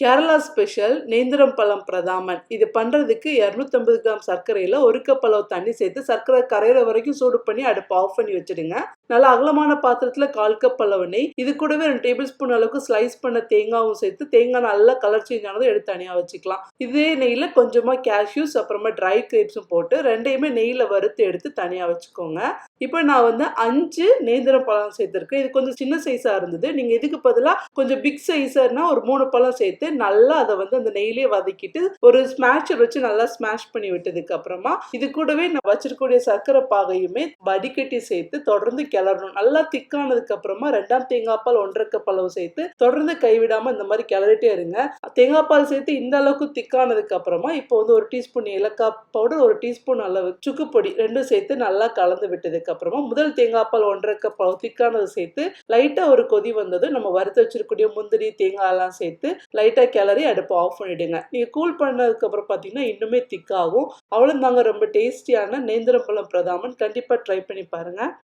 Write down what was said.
Kerala special நேந்திரம் பழம் பிரதாமன். இது பண்றதுக்கு 250 கிராம் சர்க்கரையில 1 கப் அளவு தண்ணி சேர்த்து சர்க்கரை கரையிற வரைக்கும் சூடு பண்ணி அடுப்பை ஆஃப் பண்ணி வச்சிடுங்க. நல்லா அகலமான பாத்திரத்துல 1/4 கப் அளவு நெய், இது கூடவே 2 டேபிள் ஸ்பூன் அளவுக்கு ஸ்லைஸ் பண்ண தேங்காவும் சேர்த்து தேங்காய் நல்லா கலர் சேஞ்ச் ஆனதும் எடுத்து தனியா வச்சுக்கலாம். இதே நெய்ல கொஞ்சமா கேஷ்யூஸ் அப்புறமா ட்ரை கிரேப்ஸும் போட்டு ரெண்டையுமே நெய்ல வறுத்து எடுத்து தனியா வச்சுக்கோங்க. இப்போ நான் 5 நேந்திரம் பழம் சேர்த்திருக்கேன். இது கொஞ்சம் சின்ன சைஸா இருந்தது. நீங்க இதுக்கு பதிலா கொஞ்சம் பிக் சைஸானா ஒரு 3 பழம் சேர்த்து நல்லா அதை அந்த நெய்யிலே வதக்கிட்டு ஒரு ஸ்மாஷர் வச்சு நல்லா ஸ்மாஷ் பண்ணி விட்டதுக்கு அப்புறமா இது கூடவே நான் வச்சிருக்கக்கூடிய சர்க்கரை பாகையுமே வடிகட்டி சேர்த்து தொடர்ந்து கிளறணும். நல்லா திக்கானதுக்கு அப்புறமா 2ஆம் தேங்காய் பால் 1/2 கப் அளவு சேர்த்து தொடர்ந்து கைவிடாம இந்த மாதிரி கிளறிட்டே இருங்க. தேங்காய் பால் சேர்த்து இந்த அளவுக்கு திக்கானதுக்கு அப்புறமா இப்போ 1 டீஸ்பூன் ஏலக்காய் பவுடர், 1 டீஸ்பூன் அளவு சுக்கு பொடி ரெண்டும் சேர்த்து நல்லா கலந்து விட்டதுக்கு அப்புறமா முதல் தேங்காய் பால் 1/2 கப் அளவு திக்கானது சேர்த்து லைட்டா ஒரு கொதி வந்தது நம்ம வறுத்து வச்சிருக்கக்கூடிய முந்திரி தேங்காய் எல்லாம் சேர்த்து லைட்டா கிளறி அடுப்பு ஆஃப் பண்ணிடுங்க. நீங்க கூல் பண்ணதுக்கு அப்புறம் பாத்தீங்கன்னா இன்னுமே திக்காகும். அவ்வளவுதாங்க, ரொம்ப டேஸ்டியான நேந்திரம் பழம் பிரதாமன். கண்டிப்பா ட்ரை பண்ணி பாருங்க.